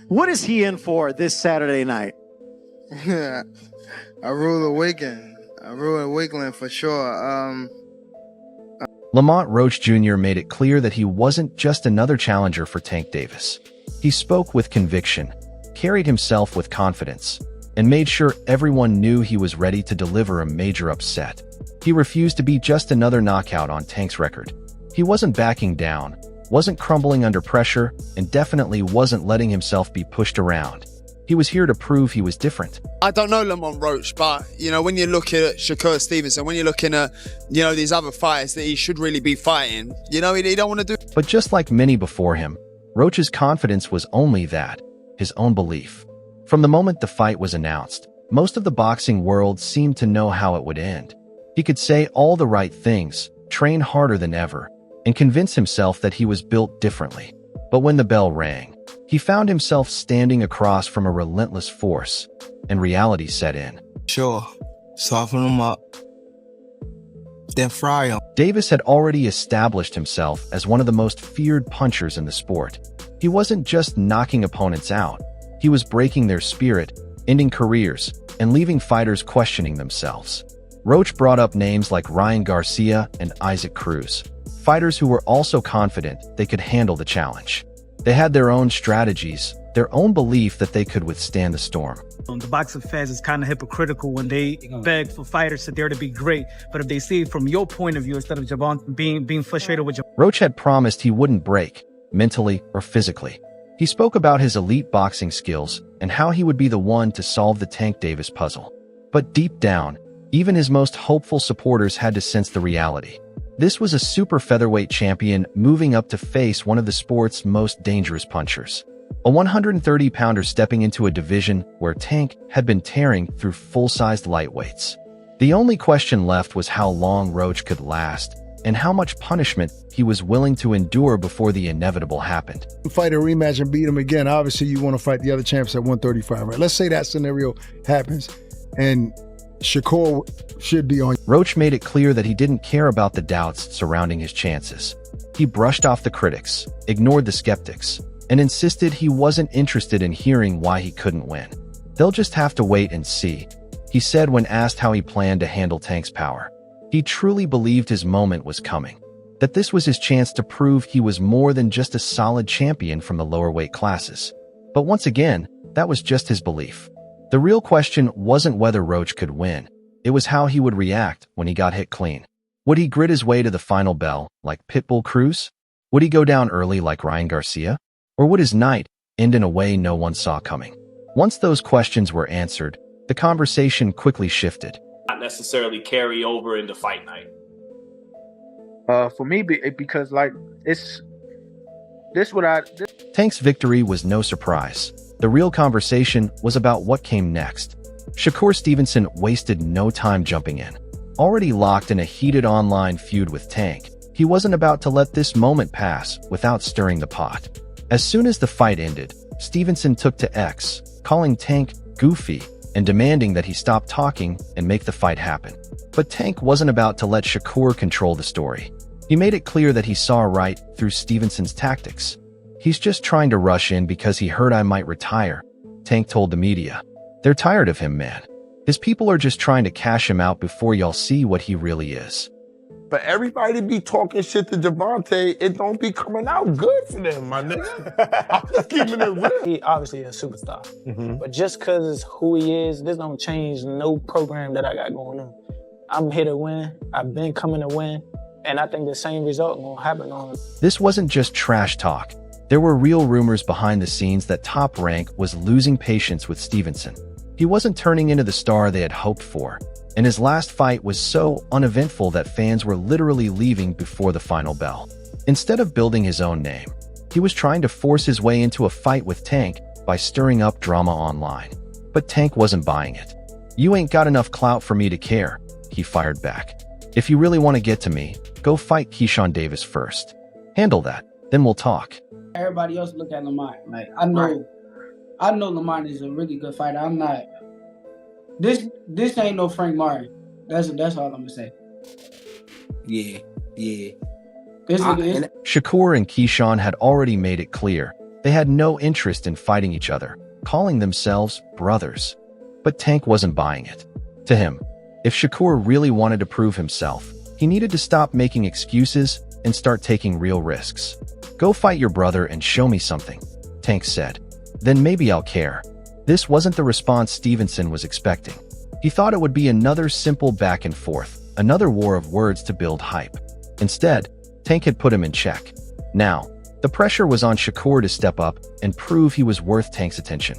What is he in for this Saturday night? I rule awakening. I rule awakening for sure. Lamont Roach Jr. made it clear that he wasn't just another challenger for Tank Davis. He spoke with conviction, carried himself with confidence, and made sure everyone knew he was ready to deliver a major upset. He refused to be just another knockout on Tank's record. He wasn't backing down, wasn't crumbling under pressure, and definitely wasn't letting himself be pushed around. He was here to prove he was different. I don't know Lamont Roach, but, when you're looking at Shakur Stevenson, when you're looking at, these other fighters that he should really be fighting, he don't want to do. But just like many before him, Roach's confidence was only that, his own belief. From the moment the fight was announced, most of the boxing world seemed to know how it would end. He could say all the right things, train harder than ever, and convince himself that he was built differently. But when the bell rang, he found himself standing across from a relentless force, and reality set in. Sure, soften them up, then fry them. Davis had already established himself as one of the most feared punchers in the sport. He wasn't just knocking opponents out, he was breaking their spirit, ending careers, and leaving fighters questioning themselves. Roach brought up names like Ryan Garcia and Isaac Cruz, fighters who were also confident they could handle the challenge. They had their own strategies, their own belief that they could withstand the storm. The boxing fans is kind of hypocritical when they beg for fighters that they're to be great, but if they see it from your point of view instead of Gervonta being frustrated with Roach had promised he wouldn't break, mentally or physically. He spoke about his elite boxing skills and how he would be the one to solve the Tank Davis puzzle. But deep down, even his most hopeful supporters had to sense the reality. This was a super featherweight champion moving up to face one of the sport's most dangerous punchers. A 130-pounder stepping into a division where Tank had been tearing through full-sized lightweights. The only question left was how long Roach could last and how much punishment he was willing to endure before the inevitable happened. Fight a rematch and beat him again. Obviously, you want to fight the other champs at 135, right? Let's say that scenario happens and Shakur should be on. Roach made it clear that he didn't care about the doubts surrounding his chances. He brushed off the critics, ignored the skeptics, and insisted he wasn't interested in hearing why he couldn't win. They'll just have to wait and see, he said when asked how he planned to handle Tank's power. He truly believed his moment was coming, that this was his chance to prove he was more than just a solid champion from the lower weight classes. But once again, that was just his belief. The real question wasn't whether Roach could win, it was how he would react when he got hit clean. Would he grit his way to the final bell like Pitbull Cruz? Would he go down early like Ryan Garcia? Or would his night end in a way no one saw coming? Once those questions were answered, the conversation quickly shifted. Not necessarily carry over into fight night. For me, because Tank's victory was no surprise. The real conversation was about what came next. Shakur Stevenson wasted no time jumping in. Already locked in a heated online feud with Tank, he wasn't about to let this moment pass without stirring the pot. As soon as the fight ended, Stevenson took to X, calling Tank goofy and demanding that he stop talking and make the fight happen. But Tank wasn't about to let Shakur control the story. He made it clear that he saw right through Stevenson's tactics. He's just trying to rush in because he heard I might retire, Tank told the media. They're tired of him, man. His people are just trying to cash him out before y'all see what he really is. But everybody be talking shit to Gervonta, it don't be coming out good for them, my nigga. I'm just keeping it real. He obviously is a superstar. But just because it's who he is, this don't change no program that I got going on. I'm here to win. I've been coming to win. And I think the same result gonna happen on. This wasn't just trash talk. There were real rumors behind the scenes that Top Rank was losing patience with Stevenson. He wasn't turning into the star they had hoped for, and his last fight was so uneventful that fans were literally leaving before the final bell. Instead of building his own name, he was trying to force his way into a fight with Tank by stirring up drama online. But Tank wasn't buying it. "You ain't got enough clout for me to care," he fired back. "If you really want to get to me, go fight Keyshawn Davis first. Handle that, then we'll talk." Everybody else look at Lamont. Like, I know Lamont is a really good fighter. I'm not. This ain't no Frank Martin. That's all I'm gonna say. Yeah. Shakur and Keyshawn had already made it clear They had no interest in fighting each other, calling themselves brothers. But Tank wasn't buying it. To him, if Shakur really wanted to prove himself, he needed to stop making excuses and start taking real risks. "Go fight your brother and show me something," Tank said. "Then maybe I'll care." This wasn't the response Stevenson was expecting. He thought it would be another simple back and forth, another war of words to build hype. Instead, Tank had put him in check. Now, the pressure was on Shakur to step up and prove he was worth Tank's attention.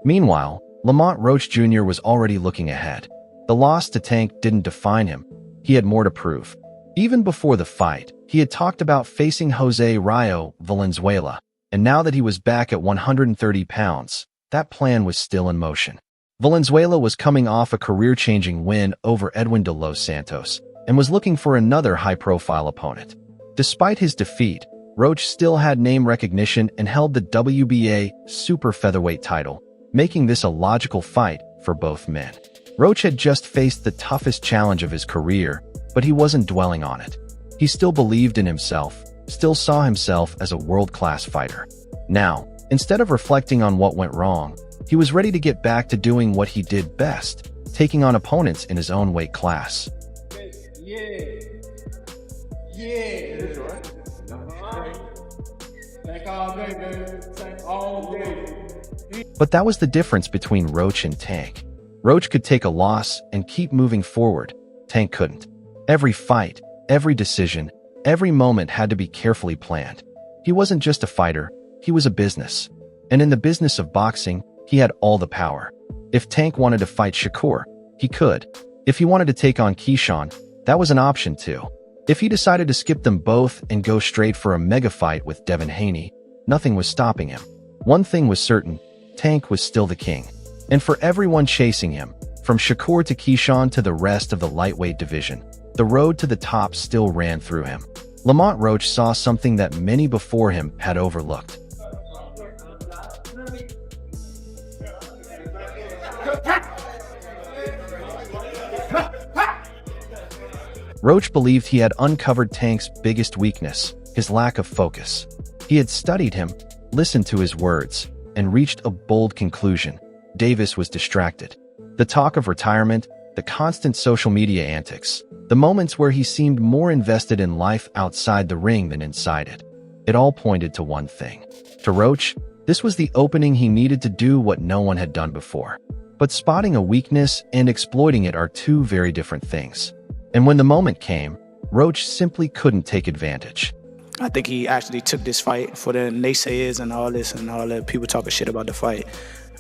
Meanwhile, Lamont Roach Jr. was already looking ahead. The loss to Tank didn't define him. He had more to prove. Even before the fight, he had talked about facing Jose Rio Valenzuela, and now that he was back at 130 pounds, that plan was still in motion. Valenzuela was coming off a career-changing win over Edwin de Los Santos and was looking for another high-profile opponent. Despite his defeat, Roach still had name recognition and held the WBA super featherweight title, making this a logical fight for both men. Roach had just faced the toughest challenge of his career, but he wasn't dwelling on it. He still believed in himself, still saw himself as a world-class fighter. Now, instead of reflecting on what went wrong, he was ready to get back to doing what he did best, taking on opponents in his own weight class. But that was the difference between Roach and Tank. Roach could take a loss and keep moving forward. Tank couldn't. Every fight, every decision, every moment had to be carefully planned. He wasn't just a fighter, he was a business. And in the business of boxing, he had all the power. If Tank wanted to fight Shakur, he could. If he wanted to take on Keyshawn, that was an option too. If he decided to skip them both and go straight for a mega fight with Devin Haney, nothing was stopping him. One thing was certain, Tank was still the king. And for everyone chasing him, from Shakur to Keyshawn to the rest of the lightweight division, the road to the top still ran through him. Lamont Roach saw something that many before him had overlooked. Roach believed he had uncovered Tank's biggest weakness, his lack of focus. He had studied him, listened to his words, and reached a bold conclusion. Davis was distracted. The talk of retirement, the constant social media antics, the moments where he seemed more invested in life outside the ring than inside it. It all pointed to one thing. To Roach, this was the opening he needed to do what no one had done before. But spotting a weakness and exploiting it are two very different things. And when the moment came, Roach simply couldn't take advantage. I think he actually took this fight for the naysayers and all this and all the people talking shit about the fight.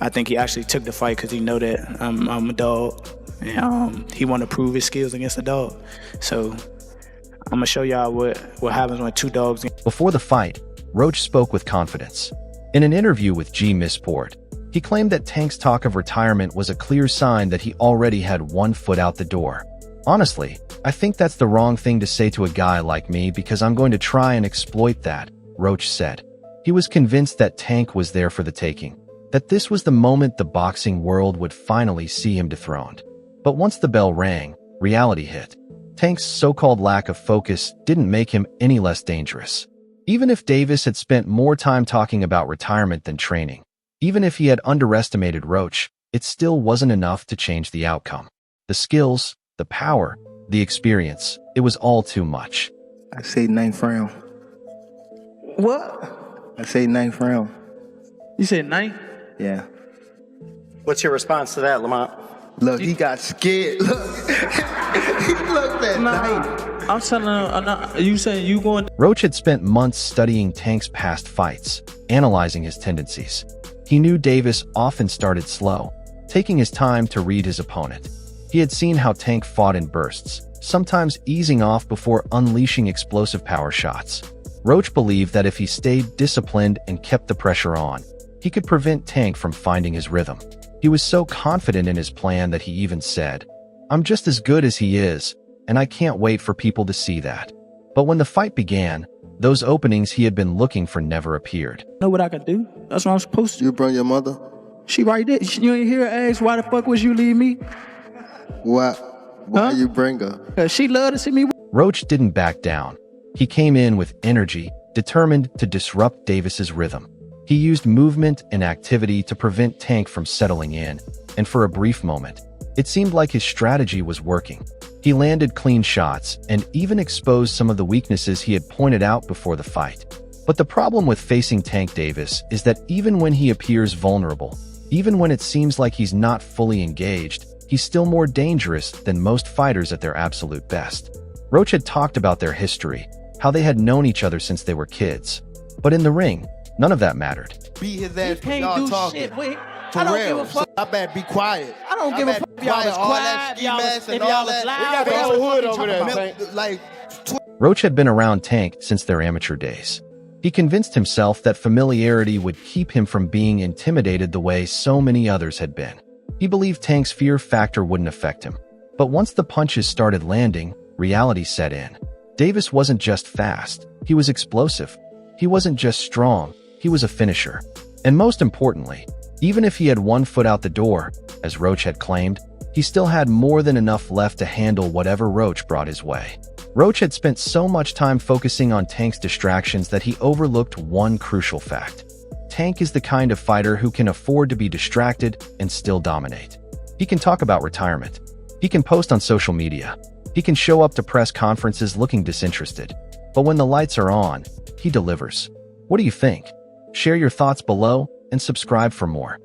I think he actually took the fight because he know that I'm a dog, and he want to prove his skills against a dog. So I'm gonna show y'all what happens when two dogs. Before the fight, Roach spoke with confidence. In an interview with G Missport, he claimed that Tank's talk of retirement was a clear sign that he already had one foot out the door. Honestly, I think that's the wrong thing to say to a guy like me because I'm going to try and exploit that, Roach said. He was convinced that Tank was there for the taking, that this was the moment the boxing world would finally see him dethroned. But once the bell rang, reality hit. Tank's so-called lack of focus didn't make him any less dangerous. Even if Davis had spent more time talking about retirement than training, even if he had underestimated Roach, it still wasn't enough to change the outcome. The skills, the power, the experience, it was all too much. I say 9th round. What? I say 9th round. You said 9? Yeah. What's your response to that, Lamont? Look, he got scared. Look. He looked at night. I'm telling you, you saying you going. Roach had spent months studying Tank's past fights, analyzing his tendencies. He knew Davis often started slow, taking his time to read his opponent. He had seen how Tank fought in bursts, sometimes easing off before unleashing explosive power shots. Roach believed that if he stayed disciplined and kept the pressure on, he could prevent Tank from finding his rhythm. He was so confident in his plan that he even said, "I'm just as good as he is, and I can't wait for people to see that." But when the fight began, those openings he had been looking for never appeared. Know what I could do? That's what I'm supposed to. You brought your mother? She right there. You ain't hear her ask, why the fuck would you leave me? Why you bring her? She love to see me. Roach didn't back down. He came in with energy, determined to disrupt Davis's rhythm. He used movement and activity to prevent Tank from settling in, and for a brief moment, it seemed like his strategy was working. He landed clean shots and even exposed some of the weaknesses he had pointed out before the fight. But the problem with facing Tank Davis is that even when he appears vulnerable, even when it seems like he's not fully engaged, he's still more dangerous than most fighters at their absolute best. Roach had talked about their history, how they had known each other since they were kids. But in the ring, none of that mattered. Beat his ass for Can't y'all do talking. shit. Wait, For I don't real. give a fuck. So I better be quiet. I don't give a fuck if y'all was all that quiet, ski y'all was- mask and if all y'all was that. loud, We got the y'all whole was hood fucking over there, talking Tank. Like, Roach had been around Tank since their amateur days. He convinced himself that familiarity would keep him from being intimidated the way so many others had been. He believed Tank's fear factor wouldn't affect him. But once the punches started landing, reality set in. Davis wasn't just fast, he was explosive. He wasn't just strong, he was a finisher. And most importantly, even if he had one foot out the door, as Roach had claimed, he still had more than enough left to handle whatever Roach brought his way. Roach had spent so much time focusing on Tank's distractions that he overlooked one crucial fact. Tank is the kind of fighter who can afford to be distracted and still dominate. He can talk about retirement. He can post on social media. He can show up to press conferences looking disinterested. But when the lights are on, he delivers. What do you think? Share your thoughts below and subscribe for more.